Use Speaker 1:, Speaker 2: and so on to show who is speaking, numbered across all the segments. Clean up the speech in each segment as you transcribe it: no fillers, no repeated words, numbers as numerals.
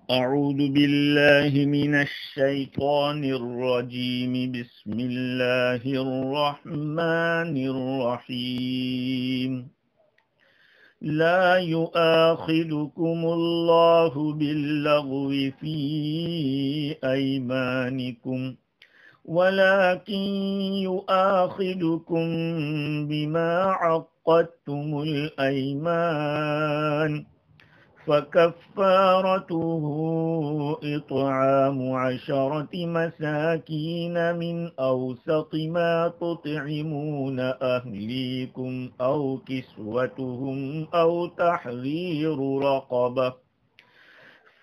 Speaker 1: أعوذ بالله من الشيطان الرجيم بسم الله الرحمن الرحيم لا يؤاخذكم الله باللغو في أيمانكم ولكن يؤاخذكم بما عقدتم الأيمان فكفارته إطعام 10 مساكين من أوسط ما تطعمون أهليكم أو كسوتهم أو تحرير رقبة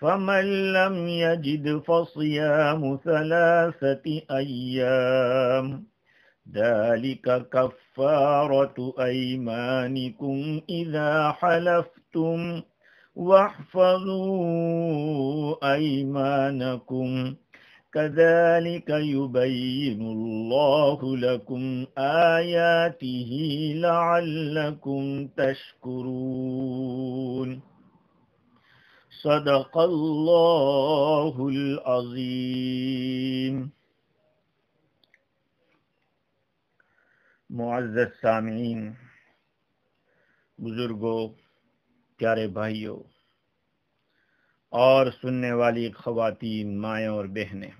Speaker 1: فمن لم يجد فصيام 3 أيام ذلك كفارة أيمانكم إذا حلفتم واحفظوا أيمانكم كذلك يبين الله لكم آياته لعلكم تشكرون صدق اللہ العظیم۔ معزز سامعین، بزرگوں، پیارے بھائیوں اور سننے والی خواتین، مائیں اور بہنیں،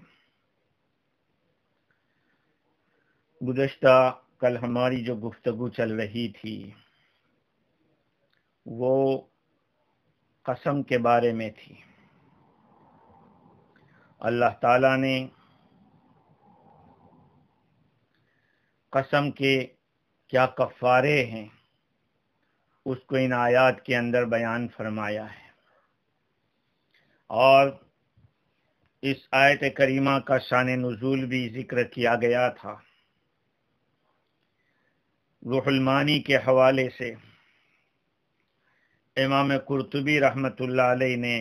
Speaker 1: گزشتہ کل ہماری جو گفتگو چل رہی تھی وہ قسم کے بارے میں تھی۔ اللہ تعالیٰ نے قسم کے کیا کفارے ہیں اس کو ان آیات کے اندر بیان فرمایا ہے، اور اس آیت کریمہ کا شان نزول بھی ذکر کیا گیا تھا۔ روح المعانی کے حوالے سے امام قرطبی رحمۃ اللہ علیہ نے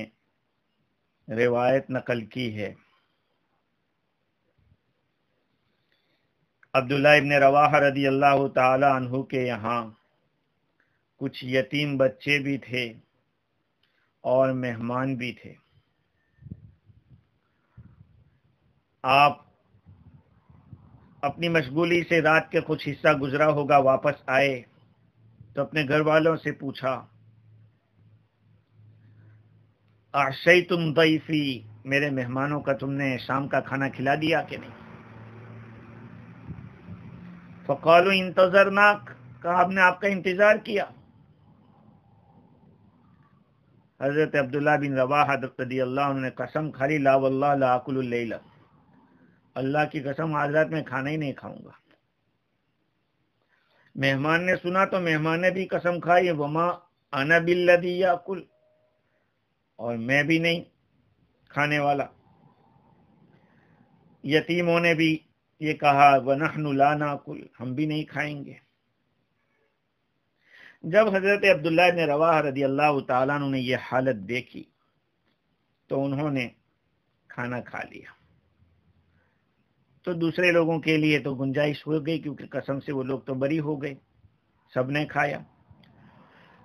Speaker 1: روایت نقل کی ہے، عبداللہ ابن رواحہ رضی اللہ تعالی عنہ کے یہاں کچھ یتیم بچے بھی تھے اور مہمان بھی تھے۔ آپ اپنی مشغولی سے رات کے کچھ حصہ گزرا ہوگا، واپس آئے تو اپنے گھر والوں سے پوچھا، اعشیتم ضیفی، میرے مہمانوں کا تم نے شام کا کھانا کھلا دیا کہ نہیں؟ فقالوا انتظرناک، کہا ہم نے آپ کا انتظار کیا۔ حضرت عبداللہ بن رواحہ رضی اللہ عنہ نے قسم کھا لی، لا واللہ لا آکل اللیل، اللہ کی قسم آج رات میں کھانا ہی نہیں کھاؤں گا۔ مہمان نے سنا تو مہمان نے بھی قسم کھائی، وما انا بالذی یاکل، اور میں بھی نہیں کھانے والا۔ یتیموں نے بھی یہ کہا، وَنَحْنُ لَا نَأْكُلُ، ہم بھی نہیں کھائیں گے۔ جب حضرت عبداللہ بن رواحہ رضی اللہ تعالیٰ عنہ نے یہ حالت دیکھی تو انہوں نے کھانا کھا لیا۔ تو دوسرے لوگوں کے لیے تو گنجائش ہو گئی، کیونکہ قسم سے وہ لوگ تو بری ہو گئے، سب نے کھایا۔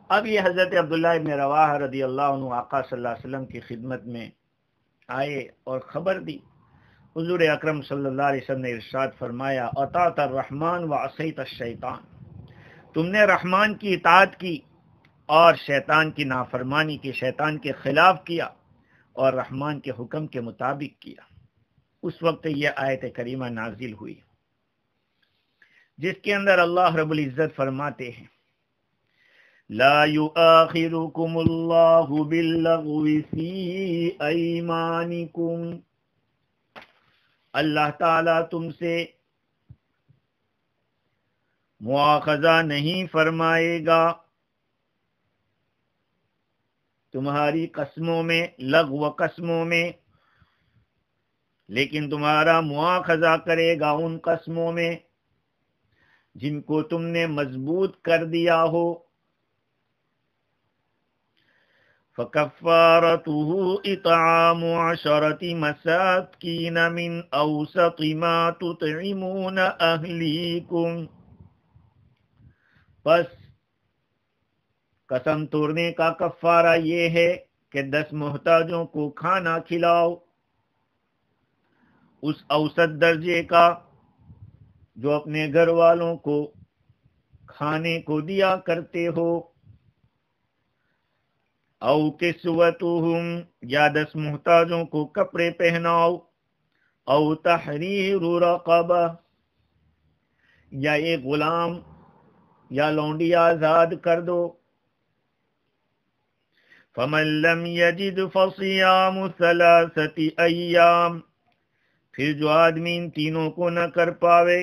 Speaker 1: اب یہ حضرت عبداللہ بن رواحہ رضی اللہ عنہ آقا صلی اللہ علیہ وسلم کی خدمت میں آئے اور خبر دی۔ حضور اکرم صلی اللہ علیہ وسلم نے ارشاد فرمایا، اطاعت الرحمن وعصیت الشیطان، تم نے رحمان کی اطاعت کی اور شیطان کی نافرمانی کی، شیطان کے خلاف کیا اور رحمان کے حکم کے مطابق کیا۔ اس وقت یہ آیت کریمہ نازل ہوئی جس کے اندر اللہ رب العزت فرماتے ہیں، لا یؤاخذکم اللہ باللغو فی ایمانکم، اللہ تعالیٰ تم سے مواخذہ نہیں فرمائے گا تمہاری قسموں میں، لغو قسموں میں، لیکن تمہارا مواخذہ کرے گا ان قسموں میں جن کو تم نے مضبوط کر دیا ہو۔ فَكَفَّارَتُهُ إِطْعَامُ 10 مَسَاكِينَ مِنْ أَوْسَطِ مَا تُطْعِمُونَ أَهْلِيكُمْ، پس قسم توڑنے کا کفارہ یہ ہے کہ 10 محتاجوں کو کھانا کھلاؤ اس اوسط درجے کا جو اپنے گھر والوں کو کھانے کو دیا کرتے ہو، او کسوتہم یا 10 محتاجوں کو کپڑے پہناؤ، او تحریر رقبہ یا ایک غلام یا لونڈی آزاد کر دو، فمن لم یجد فصیام 3 ایام، پھر جو آدمی ان تینوں کو نہ کر پاوے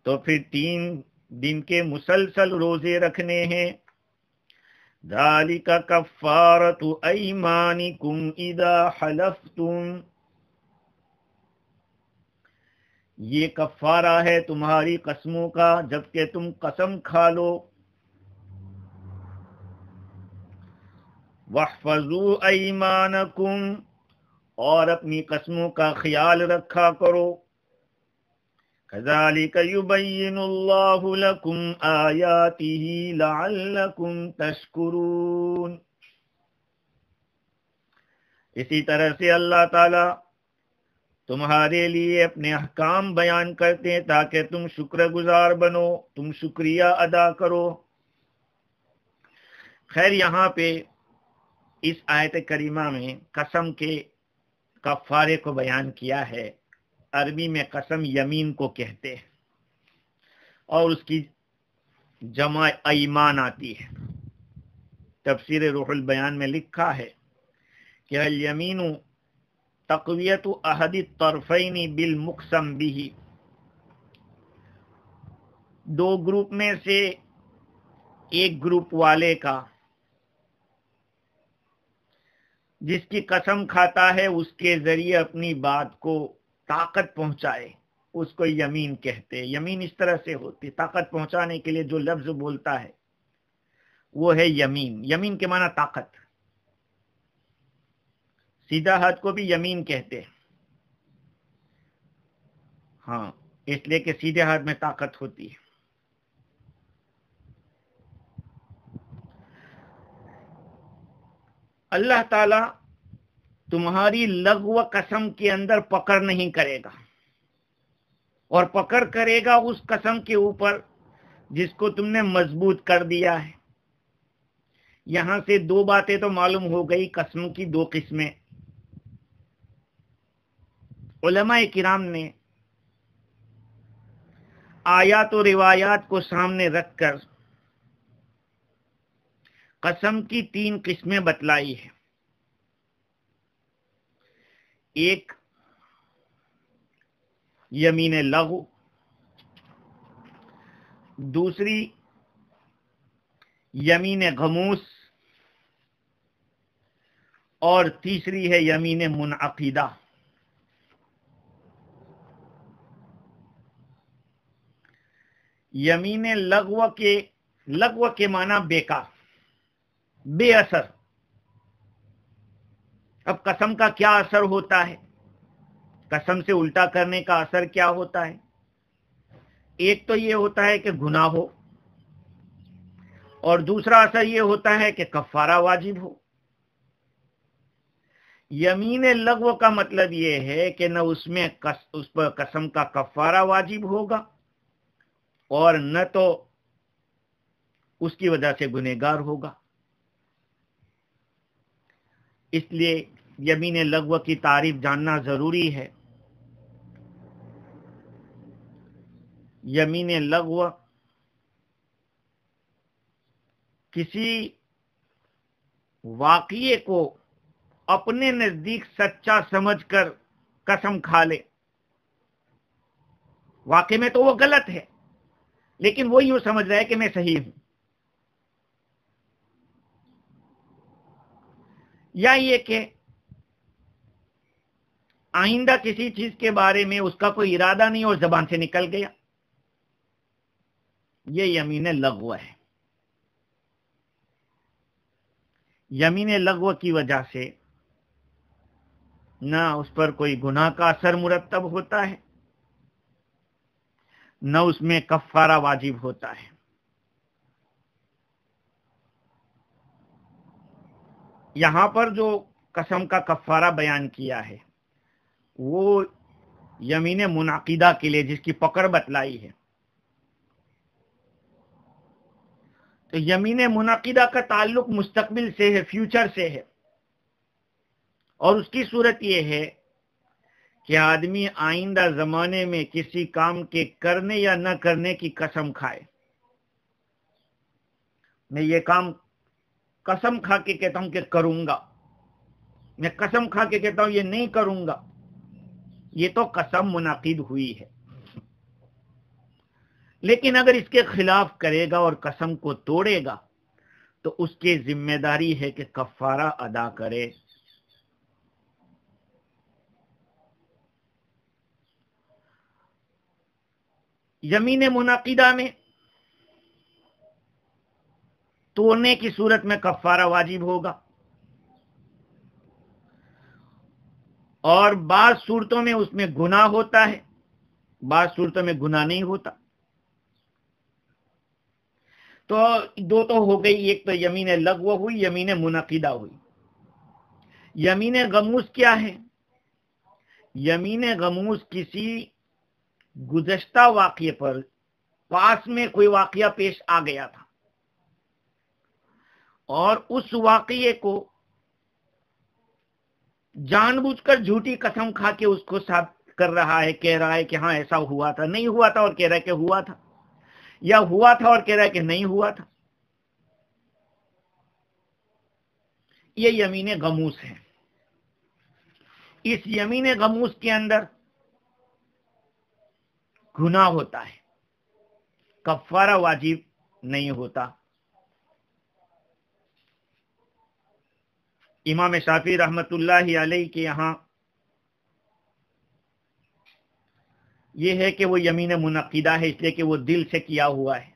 Speaker 1: تو پھر 3 دن کے مسلسل روزے رکھنے ہیں۔ ذالک کفارۃ ایمانکم اذا حلفتم، یہ کفارہ ہے تمہاری قسموں کا جبکہ تم قسم کھا لو۔ واحفظوا ایمانکم، اور اپنی قسموں کا خیال رکھا کرو۔ کذالک یبین اللہ لکم آیاتہ لعلکم تشکرون، اسی طرح سے اللہ تعالی تمہارے لیے اپنے احکام بیان کرتے ہیں تاکہ تم شکر گزار بنو، تم شکریہ ادا کرو۔ خیر، یہاں پہ اس آیت کریمہ میں قسم کے کفارے کو بیان کیا ہے۔ عربی میں قسم یمین کو کہتے ہیں اور اس کی جمع ایمان آتی ہے۔ تفسیر روح البیان میں لکھا ہے کہ الیمین تقویت احد الطرفین بالمقسم به، 2 گروپ میں سے ایک گروپ والے کا جس کی قسم کھاتا ہے اس کے ذریعے اپنی بات کو طاقت پہنچائے، اس کو یمین کہتے ہیں۔ یمین اس طرح سے ہوتی، طاقت پہنچانے کے لیے جو لفظ بولتا ہے وہ ہے یمین۔ یمین کے معنی طاقت، سیدھا ہاتھ کو بھی یمین کہتے ہیں، ہاں، اس لیے کہ سیدھے ہاتھ میں طاقت ہوتی ہے۔ اللہ تعالی تمہاری لغو قسم کے اندر پکڑ نہیں کرے گا، اور پکڑ کرے گا اس قسم کے اوپر جس کو تم نے مضبوط کر دیا ہے۔ یہاں سے 2 باتیں تو معلوم ہو گئی، قسم کی 2 قسمیں۔ علماء کرام نے آیات و روایات کو سامنے رکھ کر قسم کی 3 قسمیں بتلائی ہیں۔ ایک یمین لغو، دوسری یمین غموس، اور تیسری ہے یمین منعقدہ۔ یمین لغو کے معنی بیکار، بے اثر۔ اب قسم کا کیا اثر ہوتا ہے؟ قسم سے الٹا کرنے کا اثر کیا ہوتا ہے؟ ایک تو یہ ہوتا ہے کہ گناہ ہو، اور دوسرا اثر یہ ہوتا ہے کہ کفارہ واجب ہو۔ یمین لغو کا مطلب یہ ہے کہ نہ اس پر قسم کا کفارہ واجب ہوگا، اور نہ تو اس کی وجہ سے گنہگار ہوگا۔ اس لیے یمین لغو کی تعریف جاننا ضروری ہے۔ یمین لغو کسی واقعے کو اپنے نزدیک سچا سمجھ کر قسم کھا لے۔ واقعے میں تو وہ غلط ہے، لیکن وہ یوں سمجھ رہا ہے کہ میں صحیح ہوں۔ یا یہ کہ آئندہ کسی چیز کے بارے میں اس کا کوئی ارادہ نہیں اور زبان سے نکل گیا، یہ یمین لغو ہے۔ یمین لغو کی وجہ سے نہ اس پر کوئی گناہ کا اثر مرتب ہوتا ہے، نہ اس میں کفارہ واجب ہوتا ہے۔ یہاں پر جو قسم کا کفارہ بیان کیا ہے وہ یمین منعقدہ کے لیے، جس کی پکڑ بتلائی ہے. تو یمین منعقدہ کا تعلق مستقبل سے ہے، فیوچر سے ہے، اور اس کی صورت یہ ہے کہ آدمی آئندہ زمانے میں کسی کام کے کرنے یا نہ کرنے کی قسم کھائے. میں یہ کام قسم کھا کے کہتا ہوں کہ کروں گا، میں قسم کھا کے کہتا ہوں یہ نہیں کروں گا، یہ تو قسم منعقد ہوئی ہے. لیکن اگر اس کے خلاف کرے گا اور قسم کو توڑے گا تو اس کی ذمہ داری ہے کہ کفارہ ادا کرے. یمین منعقدہ میں توڑنے کی صورت میں کفارہ واجب ہوگا، اور بعض صورتوں میں اس میں گناہ ہوتا ہے، بعض صورتوں میں گناہ نہیں ہوتا. تو دو تو ہو گئی، ایک تو یمین لغو ہوئی، یمین منعقدہ ہوئی. یمین غموس کیا ہے؟ یمین غموس کسی گزشتہ واقعے پر، پاس میں کوئی واقعہ پیش آ گیا تھا اور اس واقعے کو جان بوجھ کر جھوٹی قسم کھا کے اس کو ثابت کر رہا ہے، کہہ رہا ہے کہ ہاں ایسا ہوا تھا، نہیں ہوا تھا اور کہہ رہا ہے کہ ہوا تھا، یا ہوا تھا اور کہہ رہا ہے کہ نہیں ہوا تھا. یہ یمین غموس ہے. اس یمین غموس کے اندر گناہ ہوتا ہے، کفارہ واجب نہیں ہوتا. امام شافعی رحمت اللہ علیہ کے یہاں یہ ہے کہ وہ یمین منعقدہ ہے، اس لیے کہ وہ دل سے کیا ہوا ہے.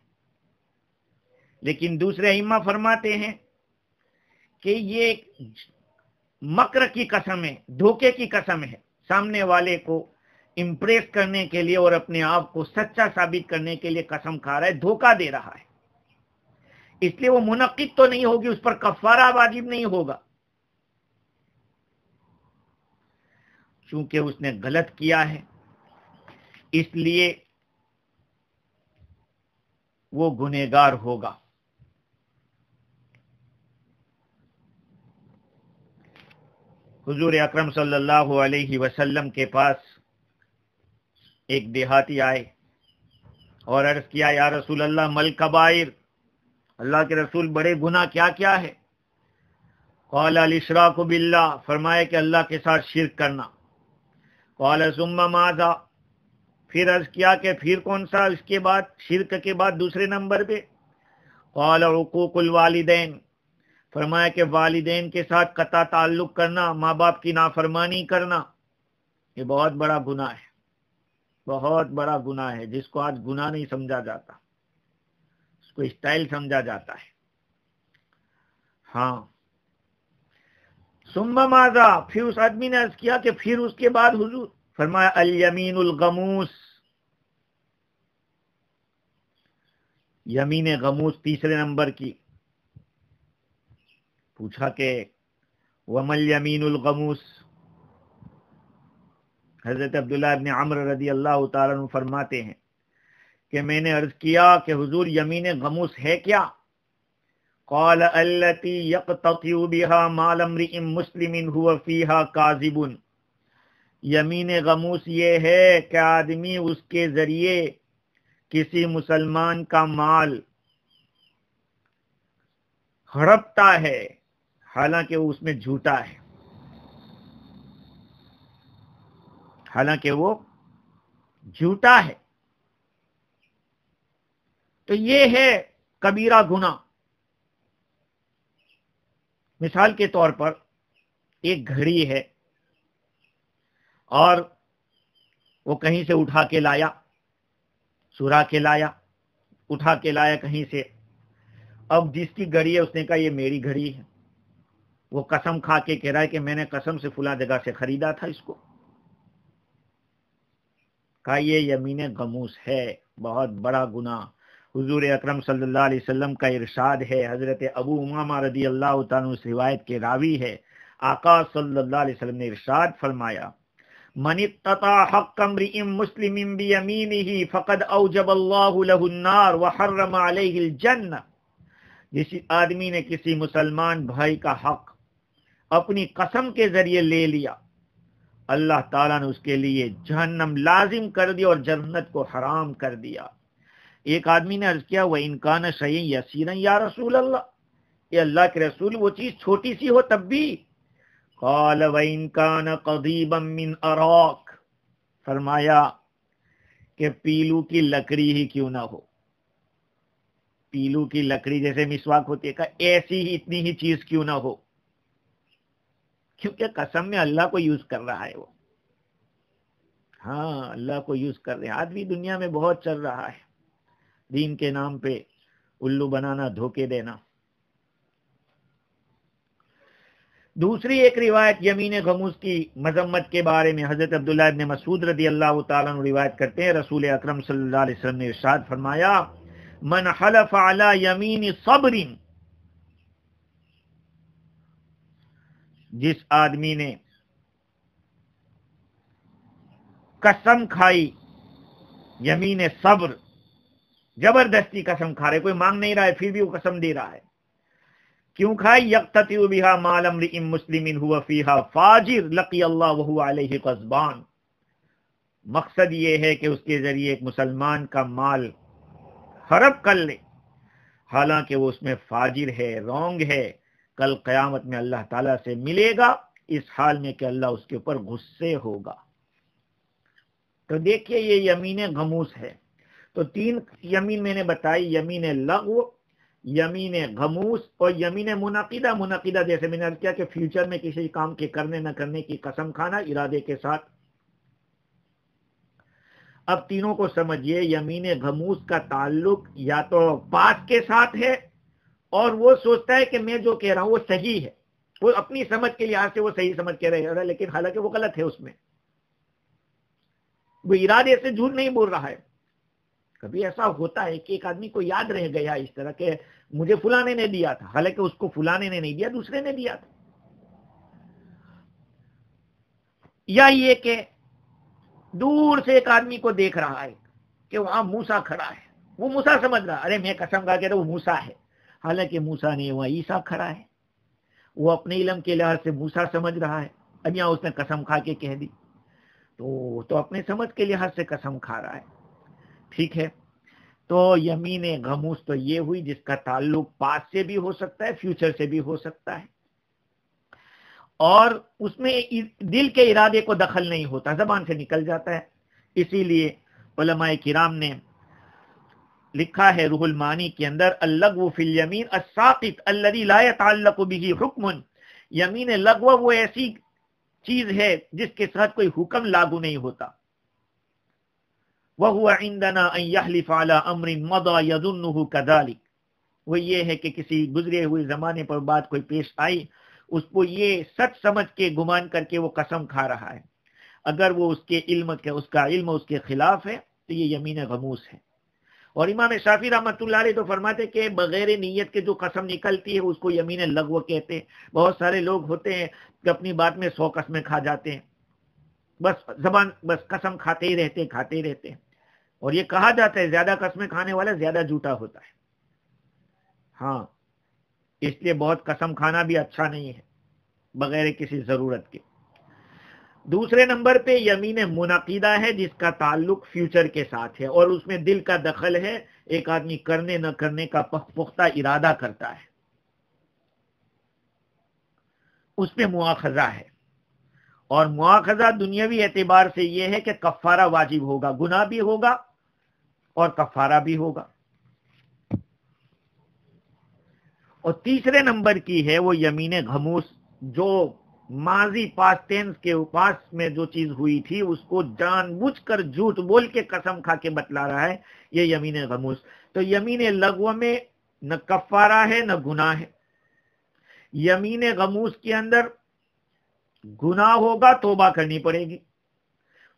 Speaker 1: لیکن دوسرے ائمہ فرماتے ہیں کہ یہ مکر کی قسم ہے، دھوکے کی قسم ہے، سامنے والے کو امپریس کرنے کے لیے اور اپنے آپ کو سچا ثابت کرنے کے لیے قسم کھا رہا ہے، دھوکہ دے رہا ہے. اس لیے وہ منعقد تو نہیں ہوگی، اس پر کفارہ واجب نہیں ہوگا، چونکہ اس نے غلط کیا ہے اس لیے وہ گنہگار ہوگا. حضور اکرم صلی اللہ علیہ وسلم کے پاس ایک دیہاتی آئے اور عرض کیا، یا رسول اللہ مل کبائر، اللہ کے رسول بڑے گناہ کیا کیا ہے؟ قال الاشراک باللہ، فرمایا کہ اللہ کے ساتھ شرک کرنا. قال ثم ماذا، پھر عرض کیا کہ پھر کون سا اس کے بعد، شرک کے بعد دوسرے نمبر پہ؟ قال عقوق الوالدین، فرمایا کہ والدین کے ساتھ قطع تعلق کرنا، ماں باپ کی نافرمانی کرنا، یہ بہت بڑا گناہ ہے، بہت بڑا گناہ ہے، جس کو آج گناہ نہیں سمجھا جاتا، اس کو اسٹائل سمجھا جاتا ہے. ہاں. ثم ماذا، پھر اس آدمی نے عرض کیا کہ پھر اس کے بعد حضور؟ فرمایا الیمین الغموس، یمین غموس تیسرے نمبر کی. پوچھا کہ ومل یمین الغموس؟ حضرت عبداللہ ابن عمر رضی اللہ تعالیٰ عنہ فرماتے ہیں کہ میں نے عرض کیا کہ حضور یمین غموس ہے کیا؟ قال التي يقتطع بها مال امرئ مسلم هو فيها كاذب، یمین غموس یہ ہے کہ آدمی اس کے ذریعے کسی مسلمان کا مال ہڑپتا ہے حالانکہ وہ اس میں جھوٹا ہے، حالانکہ وہ جھوٹا ہے. تو یہ ہے کبیرہ گناہ. مثال کے طور پر ایک گھڑی ہے اور وہ کہیں سے اٹھا کے لایا، چرا کے لایا، اٹھا کے لایا کہیں سے. اب جس کی گھڑی ہے اس نے کہا یہ میری گھڑی ہے، وہ قسم کھا کے کہہ رہا ہے کہ میں نے قسم سے فلاں جگہ سے خریدا تھا اس کو. کہا یہ یمین غموس ہے، بہت بڑا گناہ. حضور اکرم صلی اللہ علیہ وسلم کا ارشاد ہے، حضرت ابو امامہ رضی اللہ تعالیٰ اس روایت کے راوی ہے، آقا صلی اللہ علیہ وسلم نے ارشاد فرمایا، من اقتطع حق امرئ مسلم بیمینہ فقد اوجب اللہ لہ النار وحرم علیہ الجنہ، جس آدمی نے کسی مسلمان بھائی کا حق اپنی قسم کے ذریعے لے لیا، اللہ تعالیٰ نے اس کے لیے جہنم لازم کر دیا اور جنت کو حرام کر دیا۔ ایک آدمی نے عرض کیا، وَإِن كَانَ شَيْئًا يَسِيرًا یا رسول اللہ، یہ اللہ کے رسول وہ چیز چھوٹی سی ہو تب بھی؟ قال وَإِن كَانَ قَضِيبًا مِّنْ أَرَاكَ، فرمایا کہ پیلو کی لکڑی ہی کیوں نہ ہو، پیلو کی لکڑی جیسے مسواک ہوتی ہے، کہ ایسی ہی اتنی ہی چیز کیوں نہ ہو، کیونکہ قسم میں اللہ کو یوز کر رہا ہے وہ، ہاں اللہ کو یوز کر رہے ہیں۔ آدمی دنیا میں بہت چل رہا ہے، دین کے نام پہ الو بنانا، دھوکے دینا۔ دوسری ایک روایت یمین غموس کی مذمت کے بارے میں حضرت عبداللہ ابن مسعود رضی اللہ تعالیٰ عنہ روایت کرتے ہیں، رسول اکرم صلی اللہ علیہ وسلم نے ارشاد فرمایا، من حلف علی یمین صبر، جس آدمی نے قسم کھائی یمین صبر، زبردستی قسم کھا رہے، کوئی مانگ نہیں رہا ہے پھر بھی وہ قسم دے رہا ہے، کیوں کھائی؟ یقتطع بہا مال امرئ مسلم هو فیہا فاجر لقی اللہ وہو علیہ غضبان، مقصد یہ ہے کہ اس کے ذریعے ایک مسلمان کا مال ہڑپ کر لے، حالانکہ وہ اس میں فاجر ہے، رونگ ہے، کل قیامت میں اللہ تعالیٰ سے ملے گا اس حال میں کہ اللہ اس کے اوپر غصے ہوگا۔ تو دیکھیے یہ یمین غموس ہے۔ تو تین یمین میں نے بتائی، یمین لغو، یمین غموس اور یمین منعقدہ۔ منعقدہ جیسے میں نے عرض کیا کہ فیوچر میں کسی کام کے کرنے نہ کرنے کی قسم کھانا ارادے کے ساتھ۔ اب تینوں کو سمجھیے، یمین غموس کا تعلق یا تو پاس کے ساتھ ہے، اور وہ سوچتا ہے کہ میں جو کہہ رہا ہوں وہ صحیح ہے، وہ اپنی سمجھ کے لحاظ سے وہ صحیح سمجھ کے رہے گا، لیکن حالانکہ وہ غلط ہے، اس میں وہ ارادے سے جھوٹ نہیں بول رہا ہے۔ کبھی ایسا ہوتا ہے کہ ایک آدمی کو یاد رہ گیا اس طرح کہ مجھے فلانے نے دیا تھا، حالانکہ اس کو فلانے نے نہیں دیا، دوسرے نے دیا تھا۔ یا یہ کہ دور سے ایک آدمی کو دیکھ رہا ہے کہ وہاں موسیٰ کھڑا ہے، وہ موسیٰ سمجھ رہا، ارے میں قسم کھا کے وہ موسیٰ ہے، حالانکہ موسیٰ نہیں، وہاں عیسیٰ کھڑا ہے، وہ اپنے علم کے لحاظ سے موسیٰ سمجھ رہا ہے، اب یہاں اس نے قسم کھا کے کہہ دی، تو اپنے سمجھ کے لحاظ سے قسم کھا رہا ہے، ٹھیک ہے۔ تو یمین غموس تو یہ ہوئی جس کا تعلق پاس سے بھی ہو سکتا ہے، فیوچر سے بھی ہو سکتا ہے، اور اس میں دل کے ارادے کو دخل نہیں ہوتا، زبان سے نکل جاتا ہے۔ اسی لیے علماء کرام نے لکھا ہے روح المعانی کے اندر، اللغو فی الیمین الساقط الذی لا يتعلق به حکم، یمین لغو وہ ایسی چیز ہے جس کے ساتھ کوئی حکم لاگو نہیں ہوتا۔ وَهُوَ عِنْدَنَا أَنْ يَحْلِفَ عَلَىٰ أَمْرٍ مَضَىٰ يَظُنُّهُ كَذَلِكَ، وہ یہ ہے کہ کسی گزرے ہوئے زمانے پر بات کوئی پیش آئی، اس کو یہ سچ سمجھ کے گمان کر کے وہ قسم کھا رہا ہے، اگر وہ اس کا علم اس کے خلاف ہے تو یہ یمین غموس ہے۔ اور امام شافعی رحمۃ اللہ علیہ تو فرماتے کہ بغیر نیت کے جو قسم نکلتی ہے اس کو یمین لغو کہتے ہیں۔ بہت سارے لوگ ہوتے ہیں کہ اپنی بات میں 100 قسمیں کھا جاتے ہیں، بس قسم کھاتے ہی رہتے ہیں، اور یہ کہا جاتا ہے زیادہ قسمیں کھانے والا زیادہ جھوٹا ہوتا ہے، ہاں، اس لیے بہت قسم کھانا بھی اچھا نہیں ہے بغیر کسی ضرورت کے۔ دوسرے نمبر پہ یمین منعقدہ ہے جس کا تعلق فیوچر کے ساتھ ہے، اور اس میں دل کا دخل ہے، ایک آدمی کرنے نہ کرنے کا پختہ ارادہ کرتا ہے، اس پہ مواخذہ ہے، اور مواخذہ دنیاوی اعتبار سے یہ ہے کہ کفارہ واجب ہوگا، گناہ بھی ہوگا اور کفارہ بھی ہوگا۔ اور تیسرے نمبر کی ہے وہ یمین غموس، جو ماضی پاسٹ ٹینس کے پاس میں جو چیز ہوئی تھی اس کو جان بوجھ کر جھوٹ بول کے قسم کھا کے بتلا رہا ہے، یہ یمین غموس۔ تو یمین لغو میں نہ کفارہ ہے نہ گناہ ہے، یمین غموس کے اندر گناہ ہوگا، توبہ کرنی پڑے گی،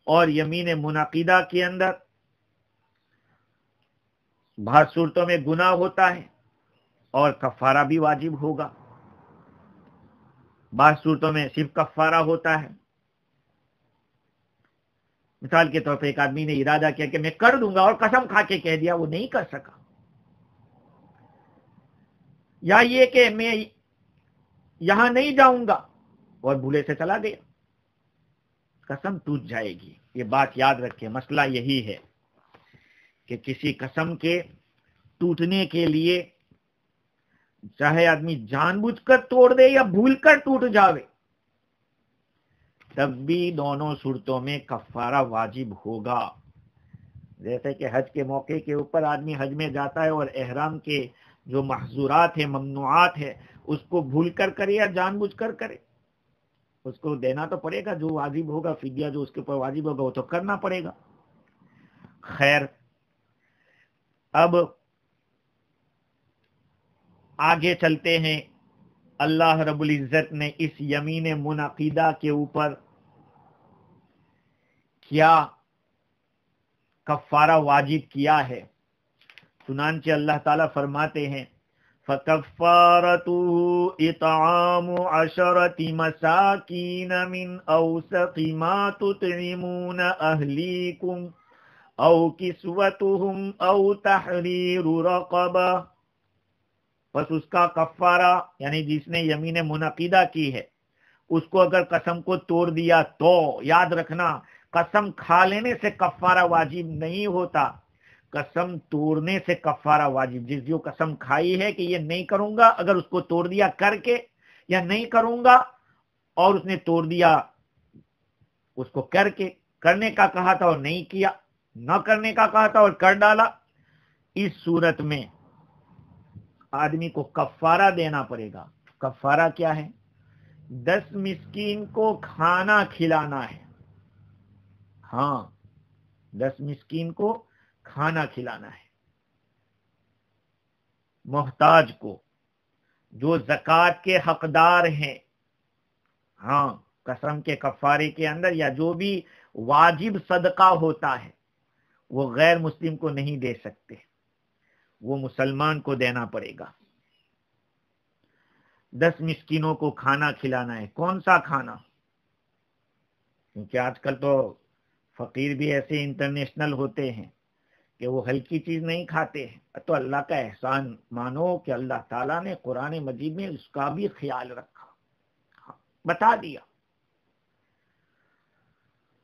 Speaker 1: اور یمین منعقدہ کے اندر بعض صورتوں میں گناہ ہوتا ہے اور کفارہ بھی واجب ہوگا، بعض صورتوں میں صرف کفارہ ہوتا ہے۔ مثال کے طور پہ ایک آدمی نے ارادہ کیا کہ میں کر دوں گا اور قسم کھا کے کہہ دیا، وہ نہیں کر سکا، یا یہ کہ میں یہاں نہیں جاؤں گا اور بھولے سے چلا گیا، قسم ٹوٹ جائے گی۔ یہ بات یاد رکھیں، مسئلہ یہی ہے کہ کسی قسم کے ٹوٹنے کے لیے چاہے آدمی جان بوجھ کر توڑ دے یا بھول کر ٹوٹ جاوے، تب بھی دونوں صورتوں میں کفارہ واجب ہوگا۔ جیسے کہ حج کے موقع کے اوپر آدمی حج میں جاتا ہے اور احرام کے جو محظورات ہیں، ممنوعات ہے، اس کو بھول کر کرے یا جان بوجھ کر کرے، اس کو دینا تو پڑے گا، جو واجب ہوگا فدیہ جو اس کے اوپر واجب ہوگا وہ تو کرنا پڑے گا۔ خیر، اب آگے چلتے ہیں۔ اللہ رب العزت نے اس یمین منعقدہ کے اوپر کیا کفارہ واجب کیا ہے؟ چنانچہ اللہ تعالیٰ فرماتے ہیں فَكَفَّارَتُهُ إِطْعَامُ عَشَرَةِ مَسَاكِينَ مِنْ أَوْسَطِ مَا تُطْعِمُونَ أَهْلِيكُمْ أَوْ كِسْوَتُهُمْ أَوْ تَحْرِيرُ رَقَبَةٍ، بس اس کا کفارہ یعنی جس نے یمین منعقدہ کی ہے اس کو اگر قسم کو توڑ دیا تو یاد رکھنا، قسم کھا لینے سے کفارہ واجب نہیں ہوتا، قسم توڑنے سے کفارہ واجب۔ جس جو قسم کھائی ہے کہ یہ نہیں کروں گا، اگر اس کو توڑ دیا کر کے، یا نہیں کروں گا اور اس نے توڑ دیا اس کو کر کے، کرنے کا کہا تھا اور نہیں کیا، نہ کرنے کا کہا تھا اور کر ڈالا، اس صورت میں آدمی کو کفارہ دینا پڑے گا۔ کفارہ کیا ہے؟ 10 مسکین کو کھانا کھلانا ہے۔ ہاں، 10 مسکین کو کھانا کھلانا ہے، محتاج کو، جو زکوٰۃ کے حقدار ہیں۔ ہاں، قسم کے کفارے کے اندر یا جو بھی واجب صدقہ ہوتا ہے وہ غیر مسلم کو نہیں دے سکتے، وہ مسلمان کو دینا پڑے گا۔ 10 مسکینوں کو کھانا کھلانا ہے۔ کون سا کھانا؟ کیونکہ آج کل تو فقیر بھی ایسے انٹرنیشنل ہوتے ہیں کہ وہ ہلکی چیز نہیں کھاتے ہیں، تو اللہ کا احسان مانو کہ اللہ تعالیٰ نے قرآن مجید میں اس کا بھی خیال رکھا، بتا دیا۔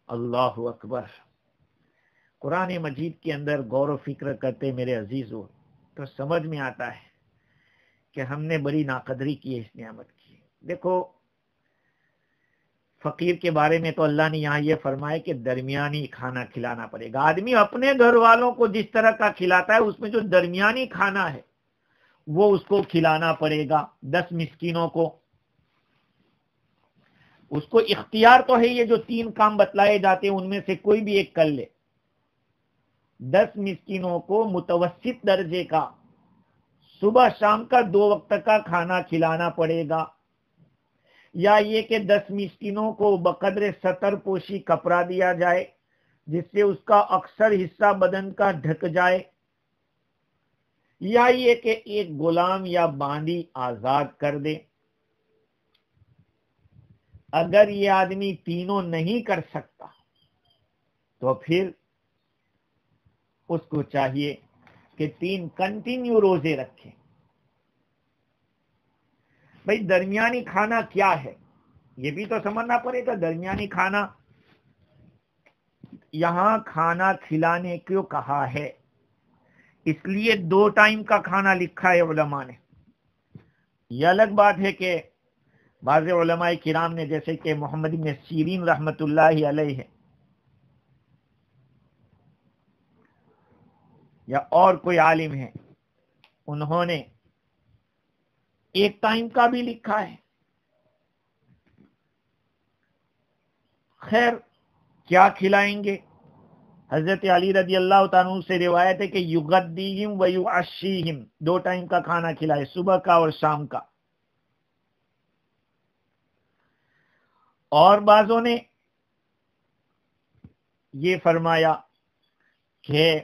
Speaker 1: اللہ اکبر! قرآن مجید کے اندر غور و فکر کرتے میرے عزیزو تو سمجھ میں آتا ہے کہ ہم نے بڑی ناقدری کی ہے اس نعمت کی۔ دیکھو، فقیر کے بارے میں تو اللہ نے یہاں یہ فرمایا کہ درمیانی کھانا کھلانا پڑے گا۔ آدمی اپنے گھر والوں کو جس طرح کا کھلاتا ہے اس میں جو درمیانی کھانا ہے وہ اس کو کھلانا پڑے گا۔ 10 مسکینوں کو، اس کو اختیار تو ہے، یہ جو 3 کام بتلائے جاتے ہیں ان میں سے کوئی بھی ایک کر لے۔ 10 مسکینوں کو متوسط درجے کا صبح شام کا 2 وقت کا کھانا کھلانا پڑے گا، یا یہ کہ 10 مسکینوں کو بقدر ستر پوشی کپڑا دیا جائے جس سے اس کا اکثر حصہ بدن کا ڈھک جائے، یا یہ کہ ایک غلام یا باندی آزاد کر دے۔ اگر یہ آدمی تینوں نہیں کر سکتا تو پھر اس کو چاہیے کہ 3 کنٹینیو روزے رکھیں۔ بھئی درمیانی کھانا کیا ہے یہ بھی تو سمجھنا پڑے گا۔ درمیانی کھانا، یہاں کھانا کھلانے کیوں کہا ہے؟ اس لیے 2 ٹائم کا کھانا لکھا ہے علماء نے۔ یہ الگ بات ہے کہ بعض علماء کرام نے، جیسے کہ محمد بن سیرین رحمت اللہ علیہ یا اور کوئی عالم ہے، انہوں نے 1 ٹائم کا بھی لکھا ہے۔ خیر، کیا کھلائیں گے؟ حضرت علی رضی اللہ تعالیٰ عنہ سے روایت ہے کہ یغدیہم و یعشیہم، 2 ٹائم کا کھانا کھلائے، صبح کا اور شام کا۔ اور بعضوں نے یہ فرمایا کہ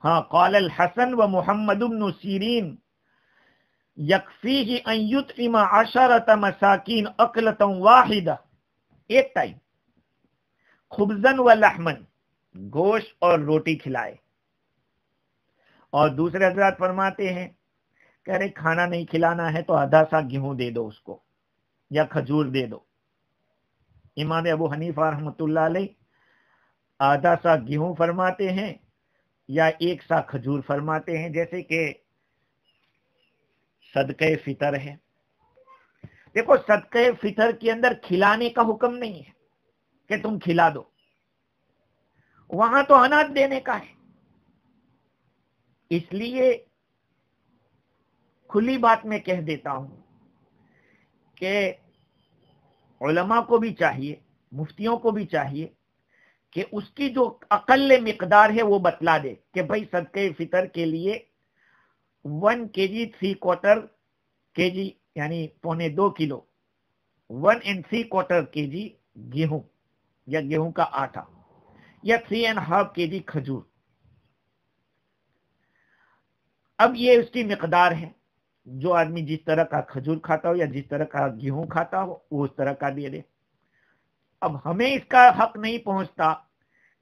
Speaker 1: ہاں قال الحسن و محمد بن سیرین یکفیہ ان یطعم 10 مساکین اکلۃ واحدہ، ایک ٹائم خبزن و لحمن، گوشت اور روٹی کھلائے. اور دوسرے حضرات فرماتے ہیں کہ ارے کھانا نہیں کھلانا ہے تو آدھا سا گیہوں دے دو اس کو یا کھجور دے دو. امام ابو حنیفہ رحمۃ اللہ علیہ آدھا سا گیہوں فرماتے ہیں یا ایک سا کھجور فرماتے ہیں، جیسے کہ صدقہ فطر ہے. دیکھو صدقہ فطر کے اندر کھلانے کا حکم نہیں ہے کہ تم کھلا دو، وہاں تو اناج دینے کا ہے. اس لیے کھلی بات میں کہہ دیتا ہوں کہ علماء کو بھی چاہیے، مفتیوں کو بھی چاہیے کہ اس کی جو اقل مقدار ہے وہ بتلا دے کہ بھائی صدقہ فطر کے لیے 1 kg 3/4 kg یعنی 1.25 کلو 1 3/4 kg گیہوں یا گیہوں کا آٹا یا 3.5 kg کھجور. اب یہ اس کی مقدار ہے، جو آدمی جس طرح کا کھجور کھاتا ہو یا جس طرح کا گیہوں کھاتا ہو وہ اس طرح کا دے دے. اب ہمیں اس کا حق نہیں پہنچتا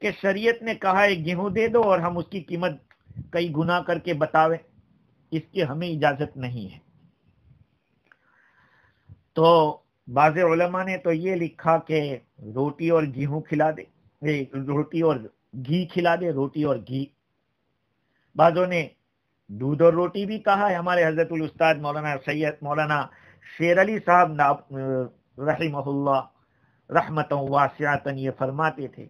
Speaker 1: کہ شریعت نے کہا ہے گیہوں دے دو اور ہم اس کی قیمت کئی گنا کر کے بتاویں، اس کی ہمیں اجازت نہیں ہے. تو بعض علماء نے تو یہ لکھا کہ روٹی اور گیہوں کھلا دے، روٹی اور گھی کھلا دے، روٹی اور گھی. بعضوں نے دودھ اور روٹی بھی کہا ہے. ہمارے حضرت الاستاد مولانا شیر علی صاحب رحمہ اللہ رحمتا واسعتا یہ فرماتے تھے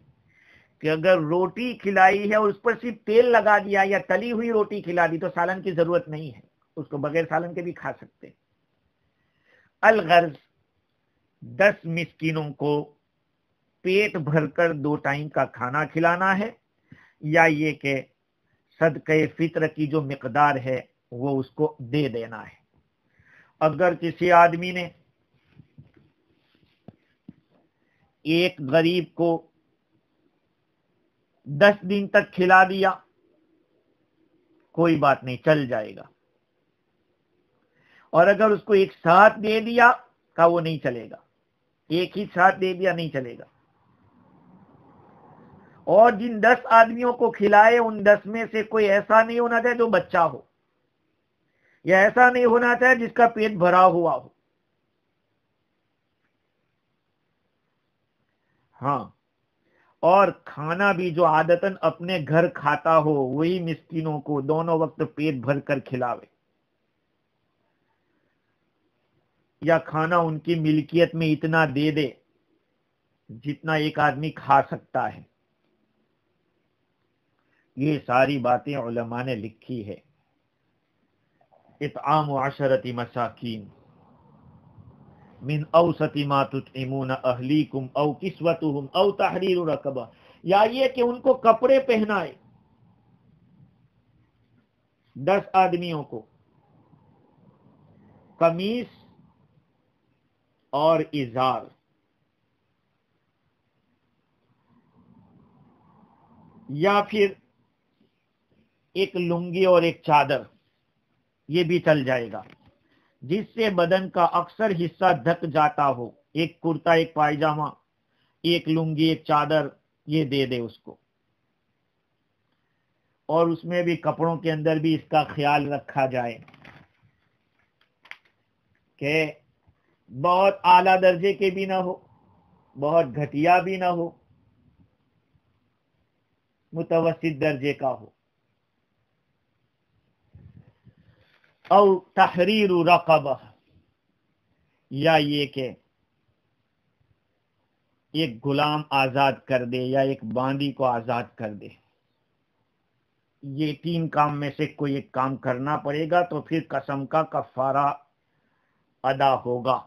Speaker 1: کہ اگر روٹی کھلائی ہے اور اس پر صرف تیل لگا دیا یا تلی ہوئی روٹی کھلا دی تو سالن کی ضرورت نہیں ہے، اس کو بغیر سالن کے بھی کھا سکتے. الغرض 10 مسکینوں کو پیٹ بھر کر 2 ٹائم کا کھانا کھلانا ہے، یا یہ کہ صدقہ فطر کی جو مقدار ہے وہ اس کو دے دینا ہے. اگر کسی آدمی نے ایک غریب کو 10 دن تک کھلا دیا کوئی بات نہیں، چل جائے گا. اور اگر اس کو ایک ساتھ دے دیا کا وہ نہیں چلے گا، ایک ہی ساتھ دے دیا نہیں چلے گا. اور جن 10 آدمیوں کو کھلائے ان 10 میں سے کوئی ایسا نہیں ہونا چاہیے جو بچہ ہو، یا ایسا نہیں ہونا چاہیے جس کا پیٹ بھرا ہوا ہو. ہاں، اور کھانا بھی جو عادتاً اپنے گھر کھاتا ہو وہی مسکینوں کو دونوں وقت پیٹ بھر کر کھلاوے، یا کھانا ان کی ملکیت میں اتنا دے دے جتنا ایک آدمی کھا سکتا ہے. یہ ساری باتیں علماء نے لکھی ہے. اطعام 10 مساکین من اوسط ما تطعمون اہلیکم او کسوتہم او تحریر رقبہ، یا یہ کہ ان کو کپڑے پہنائے 10 آدمیوں کو، قمیص اور ازار، یا پھر ایک لنگی اور ایک چادر، یہ بھی چل جائے گا، جس سے بدن کا اکثر حصہ ڈھک جاتا ہو. ایک کرتا، ایک پائجامہ، ایک لنگی، ایک چادر، یہ دے دے اس کو. اور اس میں بھی کپڑوں کے اندر بھی اس کا خیال رکھا جائے کہ بہت اعلیٰ درجے کے بھی نہ ہو، بہت گھٹیا بھی نہ ہو، متوسط درجے کا ہو. او تحریر رقبہ، یا یہ کہ ایک غلام آزاد کر دے یا ایک باندی کو آزاد کر دے. یہ 3 کام میں سے کوئی ایک کام کرنا پڑے گا تو پھر قسم کا کفارہ ادا ہوگا.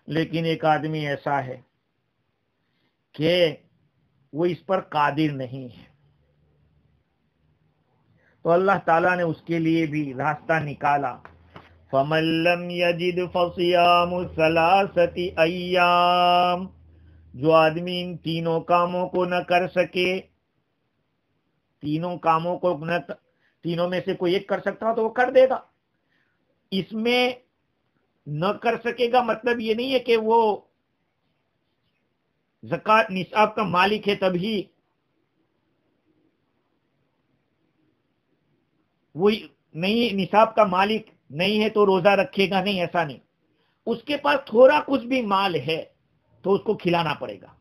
Speaker 1: لیکن ایک آدمی ایسا ہے کہ وہ اس پر قادر نہیں ہے تو اللہ تعالیٰ نے اس کے لیے بھی راستہ نکالا. فَمَن لَّمْ يَجِدْ فَصِيَامُ 3 أَيَّامٍ، جو آدمی ان تینوں کاموں کو نہ کر سکے تینوں کاموں کو تینوں میں سے کوئی ایک کر سکتا ہو تو وہ کر دے گا. اس میں نہ کر سکے گا مطلب یہ نہیں ہے کہ وہ زکوٰۃ نصاب کا مالک ہے تبھی وہ نہیں، نصاب کا مالک نہیں ہے تو روزہ رکھے گا نہیں، ایسا نہیں. اس کے پاس تھوڑا کچھ بھی مال ہے تو اس کو کھلانا پڑے گا.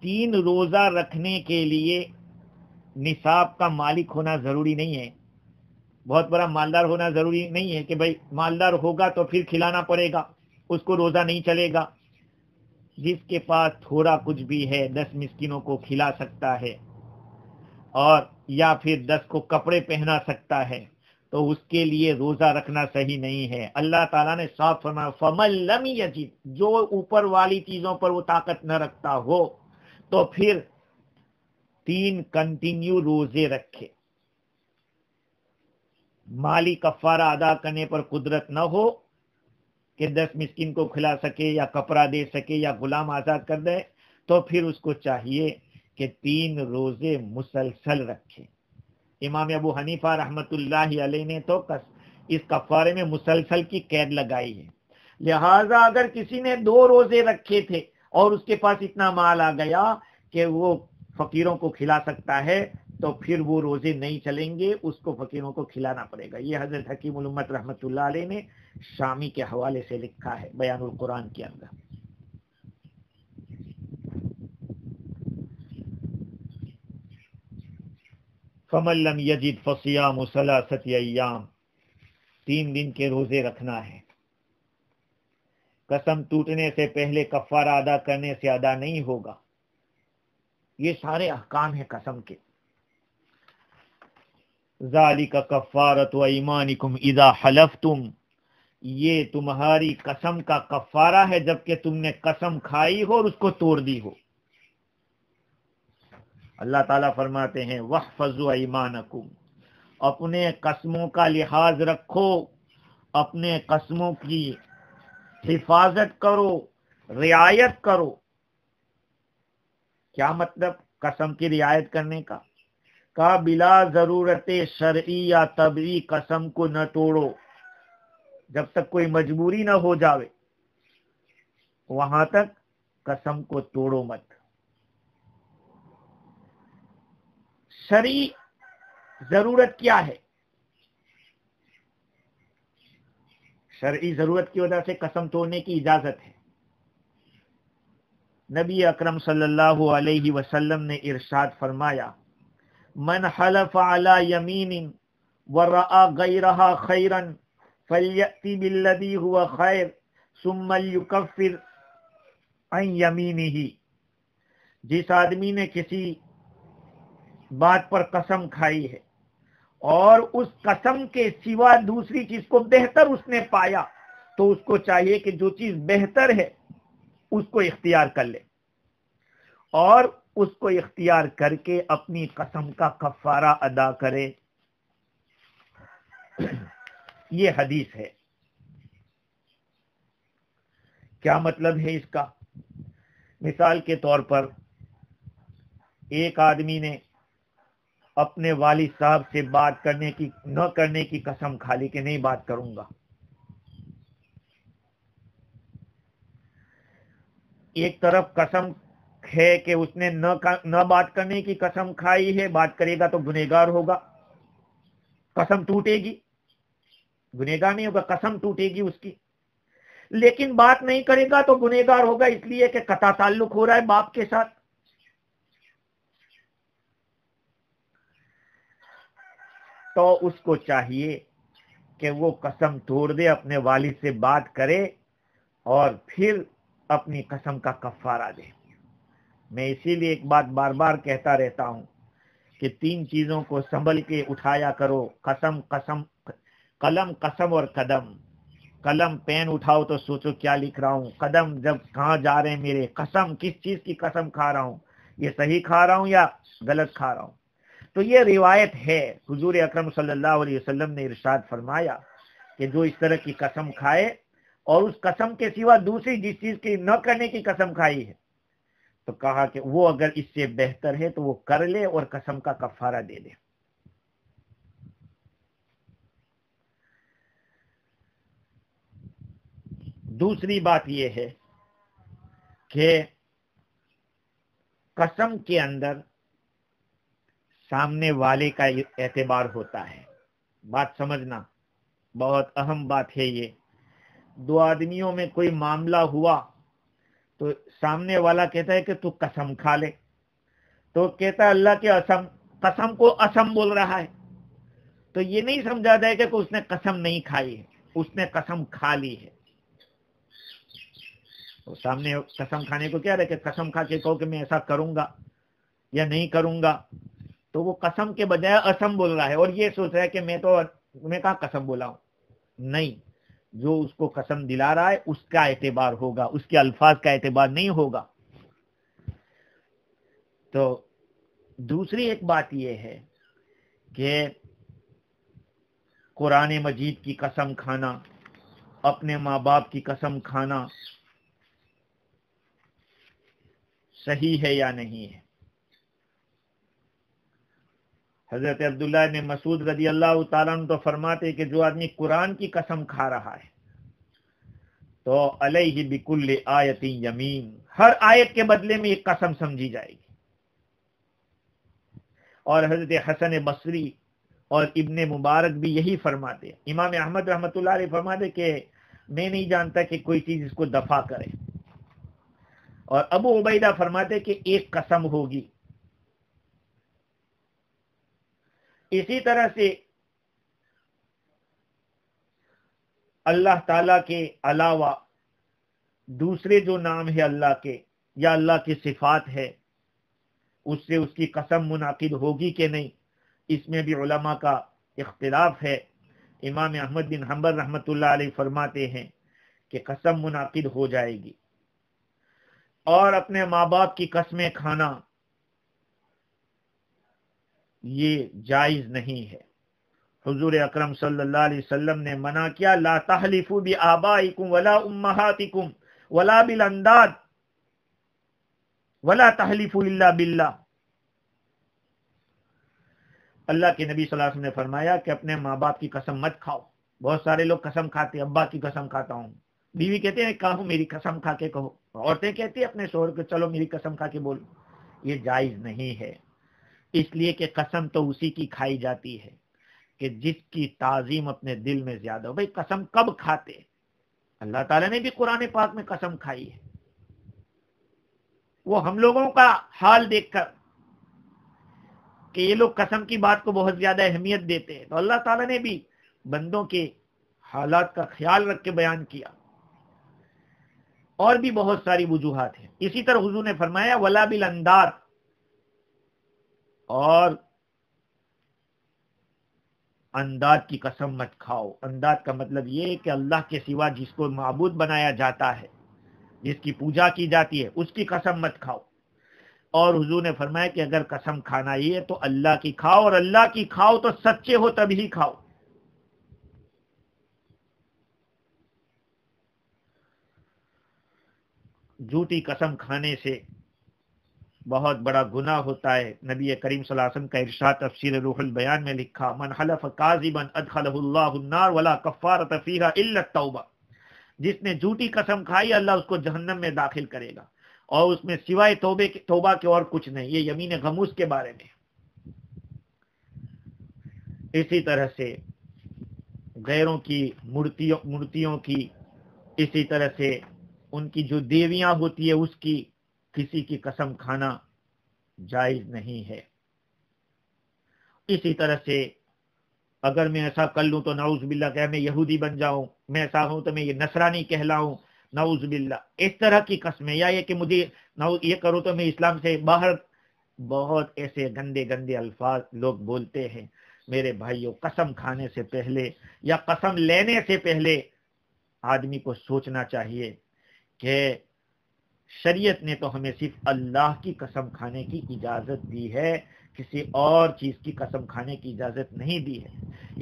Speaker 1: 3 روزہ رکھنے کے لیے نصاب کا مالک ہونا ضروری نہیں ہے، بہت بڑا مالدار ہونا ضروری نہیں ہے کہ بھائی مالدار ہوگا تو پھر کھلانا پڑے گا، اس کو روزہ نہیں چلے گا. جس کے پاس تھوڑا کچھ بھی ہے 10 مسکینوں کو کھلا سکتا ہے اور یا پھر 10 کو کپڑے پہنا سکتا ہے تو اس کے لیے روزہ رکھنا صحیح نہیں ہے. اللہ تعالیٰ نے صاف فرمایا فَمَن لَمْ يَجِدْ، جو اوپر والی چیزوں پر وہ طاقت نہ رکھتا ہو تو پھر 3 کنٹینیو روزے رکھے. مالی کفارہ ادا کرنے پر قدرت نہ ہو کہ 10 مسکین کو کھلا سکے یا کپڑا دے سکے یا غلام آزاد کر دے تو پھر اس کو چاہیے کہ 3 روزے مسلسل رکھے. امام ابو حنیفہ رحمت اللہ علیہ نے تو اس کفارے میں مسلسل کی قید لگائی ہے. لہذا اگر کسی نے 2 روزے رکھے تھے اور اس کے پاس اتنا مال آ گیا کہ وہ فقیروں کو کھلا سکتا ہے تو پھر وہ روزے نہیں چلیں گے، اس کو فقیروں کو کھلانا پڑے گا. یہ حضرت حکیم الامت رحمت اللہ علیہ نے شامی کے حوالے سے لکھا ہے بیان القرآن کے اندر. فَمَن لَّمْ يَجِدْ فَصِيَامُ 3 أَيَّامٍ، 3 دن کے روزے رکھنا ہے. قسم ٹوٹنے سے پہلے کفارہ ادا کرنے سے ادا نہیں ہوگا. یہ سارے احکام ہیں قسم کے. ذَلِكَ كَفَّارَةُ أَيْمَانِكُمْ إِذَا حَلَفْتُمْ، یہ تمہاری قسم کا کفارہ ہے جبکہ تم نے قسم کھائی ہو اور اس کو توڑ دی ہو. اللہ تعالیٰ فرماتے ہیں وَاحْفَظُوا أَيْمَانَكُمْ، اپنے قسموں کا لحاظ رکھو، اپنے قسموں کی حفاظت کرو، رعایت کرو. کیا مطلب قسم کی رعایت کرنے کا؟ کہا بلا ضرورت شرعی یا طبعی قسم کو نہ توڑو، جب تک کوئی مجبوری نہ ہو جاوے وہاں تک قسم کو توڑو مت. شرعی ضرورت کیا ہے؟ شرعی ضرورت کی وجہ سے قسم توڑنے کی اجازت ہے. نبی اکرم صلی اللہ علیہ وسلم نے ارشاد فرمایا من حلف علی یمین ورأى غیرها خیرا فلیأتی بالذی هو خیر ثم لیکفر عن یمینہ، جس آدمی نے کسی بات پر قسم کھائی ہے اور اس قسم کے سوا دوسری چیز کو بہتر اس نے پایا تو اس کو چاہیے کہ جو چیز بہتر ہے اس کو اختیار کر لے اور اس کو اختیار کر کے اپنی قسم کا کفارہ ادا کرے. یہ حدیث ہے. کیا مطلب ہے اس کا؟ مثال کے طور پر ایک آدمی نے اپنے والد صاحب سے بات نہ کرنے کی قسم کھا لی کہ نہیں بات کروں گا. ایک طرف قسم ہے کہ اس نے نہ بات کرنے کی قسم کھائی ہے، بات کرے گا تو گنہگار ہوگا، قسم ٹوٹے گی. گنہگار نہیں ہوگا، قسم ٹوٹے گی اس کی. لیکن بات نہیں کرے گا تو گنہگار ہوگا، اس لیے کہ قطع تعلق ہو رہا ہے باپ کے ساتھ. تو اس کو چاہیے کہ وہ قسم توڑ دے، اپنے والد سے بات کرے اور پھر اپنی قسم کا کفارہ دے. میں اسی لیے ایک بات بار بار کہتا رہتا ہوں کہ 3 چیزوں کو سنبھل کے اٹھایا کرو، قسم قلم قسم اور قدم. قلم پین اٹھاؤ تو سوچو کیا لکھ رہا ہوں، قدم جب کہاں جا رہے ہیں میرے، قسم کس چیز کی قسم کھا رہا ہوں، یہ صحیح کھا رہا ہوں یا غلط کھا رہا ہوں. تو یہ روایت ہے، حضور اکرم صلی اللہ علیہ وسلم نے ارشاد فرمایا کہ جو اس طرح کی قسم کھائے اور اس قسم کے سوا دوسری جس چیز کی نہ کرنے کی قسم کھائی ہے تو کہا کہ وہ اگر اس سے بہتر ہے تو وہ کر لے اور قسم کا کفارہ دے دے۔ دوسری بات یہ ہے کہ قسم کے اندر سامنے والے کا اعتبار ہوتا ہے۔ بات سمجھنا، بہت اہم بات ہے یہ۔ دو آدمیوں میں کوئی معاملہ ہوا تو سامنے والا کہتا ہے کہ تو قسم کھا لے، تو کہتا ہے اللہ کے قسم، قسم کو اسم بول رہا ہے، تو یہ نہیں سمجھا جائے کہ اس نے قسم نہیں کھائی ہے، اس نے قسم کھا لی ہے۔ تو سامنے قسم کھانے کو کیا رہے کہ قسم کھا کے کہو کہ میں ایسا کروں گا یا نہیں کروں گا، تو وہ قسم کے بجائے اسم بول رہا ہے اور یہ سوچ رہا ہے کہ میں کہاں قسم بولا ہوں۔ نہیں، جو اس کو قسم دلا رہا ہے اس کا اعتبار ہوگا، اس کے الفاظ کا اعتبار نہیں ہوگا۔ تو دوسری ایک بات یہ ہے کہ قرآن مجید کی قسم کھانا، اپنے ماں باپ کی قسم کھانا صحیح ہے یا نہیں ہے۔ حضرت عبداللہ بن مسعود رضی اللہ تعالیٰ عنہ تو فرماتے کہ جو آدمی قرآن کی قسم کھا رہا ہے تو علیہ بکل آیت یمین، ہر آیت کے بدلے میں ایک قسم سمجھی جائے گی۔ اور حضرت حسن بصری اور ابن مبارک بھی یہی فرماتے ہیں۔ امام احمد رحمۃ اللہ علیہ فرماتے کہ میں نہیں جانتا کہ کوئی چیز اس کو دفع کرے، اور ابو عبیدہ فرماتے کہ ایک قسم ہوگی۔ اسی طرح سے اللہ تعالی کے علاوہ دوسرے جو نام ہے اللہ کے یا اللہ کی صفات ہے، اس سے اس کی قسم منعقد ہوگی کہ نہیں، اس میں بھی علماء کا اختلاف ہے۔ امام احمد بن حنبل رحمۃ اللہ علیہ فرماتے ہیں کہ قسم منعقد ہو جائے گی۔ اور اپنے ماں باپ کی قسمیں کھانا یہ جائز نہیں ہے۔ حضور اکرم صلی اللہ علیہ وسلم نے منع کیا، لا تحلفوا بآبائکم ولا امہاتکم ولا بالانداد ولا تحلفوا الا باللہ۔ اللہ کے نبی صلی اللہ علیہ وسلم نے فرمایا کہ اپنے ماں باپ کی قسم مت کھاؤ۔ بہت سارے لوگ قسم کھاتے ہیں، ابا کی قسم کھاتا ہوں، بیوی کہتے ہیں کہو میری قسم کھا کے کہو، عورتیں کہتی ہیں اپنے شوہر کو چلو میری قسم کھا کے بولو۔ یہ جائز نہیں ہے، اس لیے کہ قسم تو اسی کی کھائی جاتی ہے کہ جس کی تعظیم اپنے دل میں زیادہ ہو۔ بھئی قسم کب کھاتے؟ اللہ تعالیٰ نے بھی قرآن پاک میں قسم کھائی ہے۔ وہ ہم لوگوں کا حال دیکھ کر کہ یہ لوگ قسم کی بات کو بہت زیادہ اہمیت دیتے ہیں، تو اللہ تعالیٰ نے بھی بندوں کے حالات کا خیال رکھ کے بیان کیا۔ اور بھی بہت ساری وجوہات ہیں۔ اسی طرح حضور نے فرمایا ولا بالانداد، اور انداد کی قسم مت کھاؤ۔ انداد کا مطلب یہ ہے کہ اللہ کے سوا جس کو معبود بنایا جاتا ہے، جس کی پوجا کی جاتی ہے، اس کی قسم مت کھاؤ۔ اور حضور نے فرمایا کہ اگر قسم کھانا ہی ہے تو اللہ کی کھاؤ، اور اللہ کی کھاؤ تو سچے ہو تبھی کھاؤ۔ جھوٹی قسم کھانے سے بہت بڑا گناہ ہوتا ہے۔ نبی کریم صلی اللہ علیہ وسلم کا ارشاد تفسیر روح البیان میں لکھا، من حلف کاذبا ادخلہ اللہ النار ولا کفارۃ فیہا الا التوبہ۔ جس نے جھوٹی قسم کھائی اللہ اس کو جہنم میں داخل کرے گا، اور اس میں سوائے توبہ کے اور کچھ نہیں۔ یہ یمین غموس کے بارے میں۔ اسی طرح سے غیروں کی مورتیوں کی، اسی طرح سے ان کی جو دیویاں ہوتی ہے اس کی کسی کی قسم کھانا جائز نہیں ہے۔ اسی طرح سے اگر میں ایسا کر لوں تو نعوذ باللہ کہ میں یہودی بن جاؤں، میں ایسا ہوں تو میں یہ نصرانی کہلاؤں، نعوذ باللہ، اس طرح کی قسمیں، یا یہ کہ مجھے یہ کرو تو میں اسلام سے باہر، بہت ایسے گندے گندے الفاظ لوگ بولتے ہیں۔ میرے بھائیوں، قسم کھانے سے پہلے یا قسم لینے سے پہلے آدمی کو سوچنا چاہیے کہ شریعت نے تو ہمیں صرف اللہ کی قسم کھانے کی اجازت دی ہے، کسی اور چیز کی قسم کھانے کی اجازت نہیں دی ہے.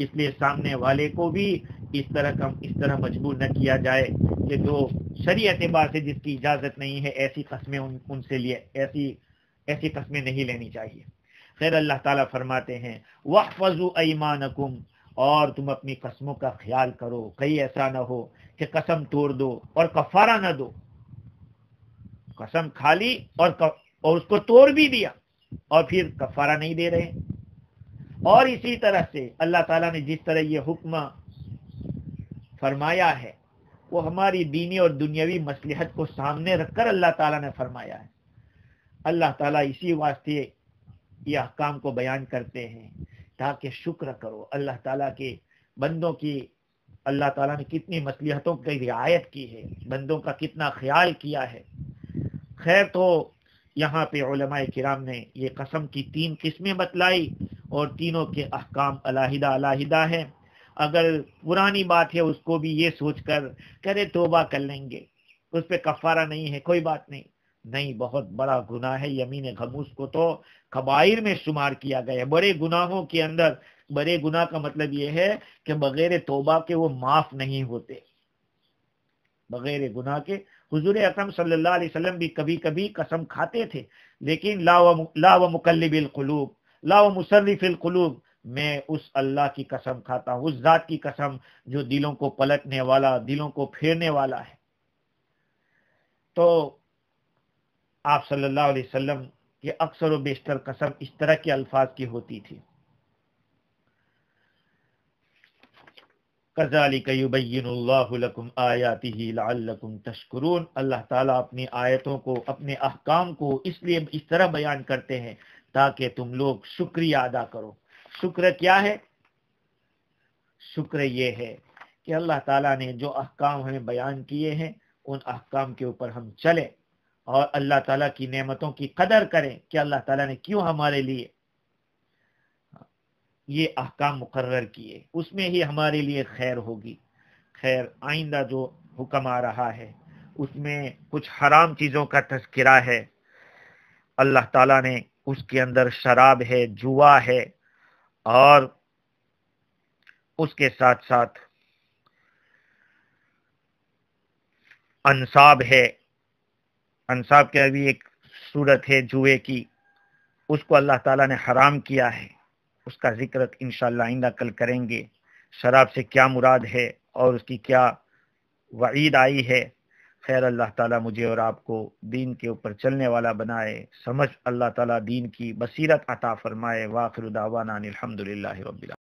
Speaker 1: اس لیے سامنے والے کو بھی اس طرح مجبور نہ کیا جائے کہ جو شرعی اعتبار سے جس کی اجازت نہیں ہے ایسی قسمیں ان سے لیے ایسی قسمیں نہیں لینی چاہیے. خیر اللہ تعالیٰ فرماتے ہیں وَاحْفَظُوا أَيْمَانَكُمْ، اور تم اپنی قسموں کا خیال کرو، کہیں ایسا نہ ہو کہ قسم توڑ دو اور کفارہ نہ دو. قسم کھا لی اور اس کو توڑ بھی دیا اور پھر کفارہ نہیں دے رہے. اور اسی طرح سے اللہ تعالیٰ نے جس طرح یہ حکم فرمایا ہے وہ ہماری دینی اور دنیاوی مصلحت کو سامنے رکھ کر اللہ تعالیٰ نے فرمایا ہے. اللہ تعالیٰ اسی واسطے یہ احکام کو بیان کرتے ہیں تاکہ شکر کرو. اللہ تعالیٰ کے بندوں کی اللہ تعالیٰ نے کتنی مصلحتوں کی رعایت کی ہے، بندوں کا کتنا خیال کیا ہے. خیر تو یہاں پہ علماء کرام نے یہ قسم کی 3 قسمیں بتلائی اور تینوں کے احکام علیحدہ علیحدہ ہیں. اگر پرانی بات ہے اس کو بھی یہ سوچ کر کرے توبہ کر لیں گے، اس پہ کفارہ نہیں ہے، کوئی بات نہیں، بہت بڑا گناہ ہے. یمین غموس کو تو کبائر میں شمار کیا گیا ہے. بڑے گناہوں کے اندر بڑے گناہ کا مطلب یہ ہے کہ بغیر توبہ کے وہ معاف نہیں ہوتے. بغیر گناہ کے حضور اکرم صلی اللہ علیہ وسلم بھی کبھی کبھی قسم کھاتے تھے، لیکن لا و مقلب القلوب لا و مصرف القلوب، میں اس اللہ کی قسم کھاتا ہوں، اس ذات کی قسم جو دلوں کو پلٹنے والا، دلوں کو پھیرنے والا ہے. تو آپ صلی اللہ علیہ وسلم کی اکثر و بیشتر قسم اس طرح کے الفاظ کی ہوتی تھی. کذالک یبین اللہ لکم آیاتہ لعلکم تشکرون. اللہ تعالیٰ اپنی آیتوں کو، اپنے احکام کو اس لیے اس طرح بیان کرتے ہیں تاکہ تم لوگ شکریہ ادا کرو. شکر کیا ہے؟ شکر یہ ہے کہ اللہ تعالیٰ نے جو احکام ہمیں بیان کیے ہیں ان احکام کے اوپر ہم چلیں اور اللہ تعالیٰ کی نعمتوں کی قدر کریں کہ اللہ تعالیٰ نے کیوں ہمارے لیے یہ احکام مقرر کیے، اس میں ہی ہمارے لیے خیر ہوگی. خیر آئندہ جو حکم آ رہا ہے اس میں کچھ حرام چیزوں کا تذکرہ ہے. اللہ تعالیٰ نے اس کے اندر شراب ہے، جوا ہے، اور اس کے ساتھ ساتھ انصاب ہے. انصاب کے ابھی ایک صورت ہے جوئے کی، اس کو اللہ تعالیٰ نے حرام کیا ہے. اس کا ذکر انشاءاللہ آئندہ کل کریں گے. شراب سے کیا مراد ہے اور اس کی کیا وعید آئی ہے. خیر اللہ تعالیٰ مجھے اور آپ کو دین کے اوپر چلنے والا بنائے، سمجھ اللہ تعالیٰ دین کی بصیرت عطا فرمائے. وآخر دعوانا ان الحمدللہ رب العالمین.